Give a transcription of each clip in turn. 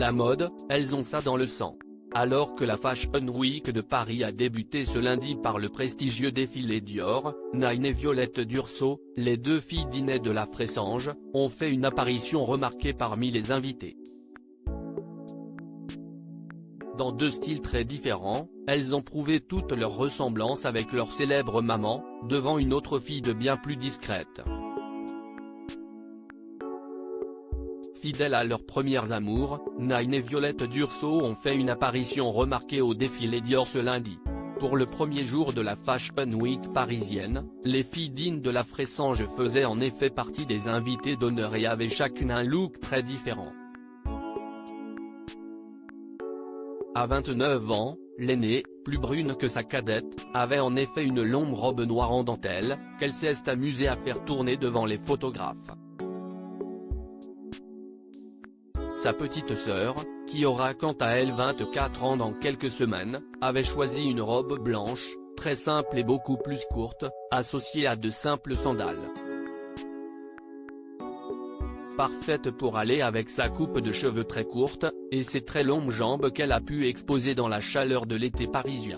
La mode, elles ont ça dans le sang. Alors que la Fashion Week de Paris a débuté ce lundi par le prestigieux défilé Dior, Naïn et Violette Durso, les deux filles d'Inès de la Fressange, ont fait une apparition remarquée parmi les invités. Dans deux styles très différents, elles ont prouvé toute leur ressemblance avec leur célèbre maman, devant une autre fille de bien plus discrète. Fidèles à leurs premières amours, Naïn et Violette Durso ont fait une apparition remarquée au défilé Dior ce lundi. Pour le premier jour de la Fashion Week parisienne, les filles d'Inès de la Fressange faisaient en effet partie des invités d'honneur et avaient chacune un look très différent. À 29 ans, l'aînée, plus brune que sa cadette, avait en effet une longue robe noire en dentelle, qu'elle s'est amusée à faire tourner devant les photographes. Sa petite sœur, qui aura quant à elle 24 ans dans quelques semaines, avait choisi une robe blanche, très simple et beaucoup plus courte, associée à de simples sandales. Parfaite pour aller avec sa coupe de cheveux très courte, et ses très longues jambes qu'elle a pu exposer dans la chaleur de l'été parisien.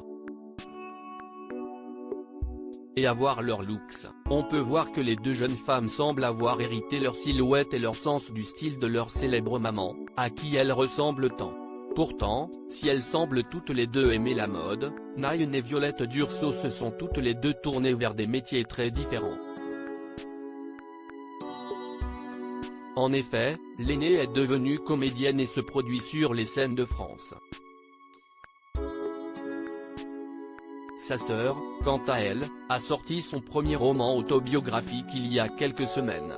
Et à voir leurs looks, on peut voir que les deux jeunes femmes semblent avoir hérité leur silhouette et leur sens du style de leur célèbre maman, à qui elles ressemblent tant. Pourtant, si elles semblent toutes les deux aimer la mode, Naïn et Violette Durso se sont toutes les deux tournées vers des métiers très différents. En effet, l'aînée est devenue comédienne et se produit sur les scènes de France. Sa sœur, quant à elle, a sorti son premier roman autobiographique il y a quelques semaines.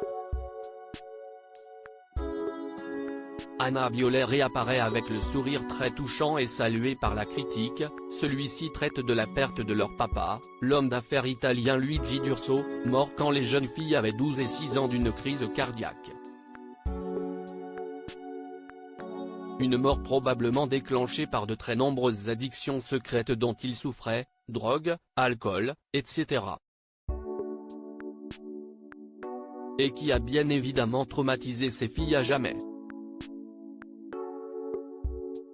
Anna Violet réapparaît avec le sourire très touchant et salué par la critique, celui-ci traite de la perte de leur papa, l'homme d'affaires italien Luigi Durso, mort quand les jeunes filles avaient 12 et 6 ans d'une crise cardiaque. Une mort probablement déclenchée par de très nombreuses addictions secrètes dont il souffrait, drogue, alcool, etc. Et qui a bien évidemment traumatisé ses filles à jamais.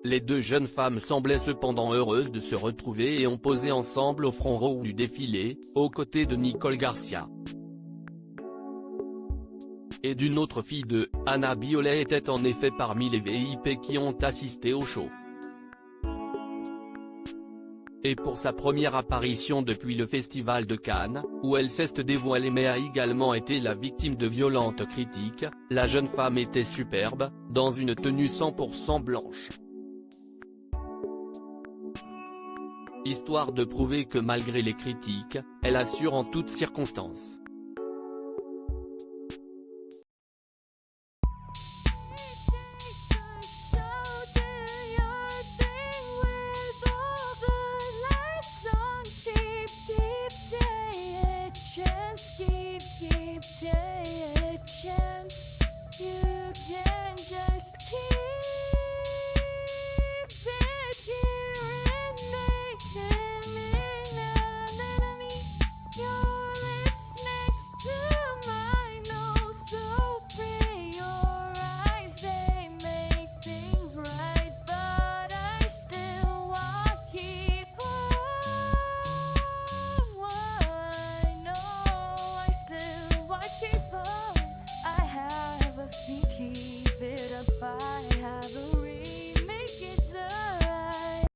Les deux jeunes femmes semblaient cependant heureuses de se retrouver et ont posé ensemble au front row du défilé, aux côtés de Nicole Garcia. Et d'une autre fille de, Anna Violet était en effet parmi les VIP qui ont assisté au show. Et pour sa première apparition depuis le Festival de Cannes, où elle s'est dévoilée mais a également été la victime de violentes critiques, la jeune femme était superbe, dans une tenue 100% blanche. Histoire de prouver que malgré les critiques, elle assure en toutes circonstances.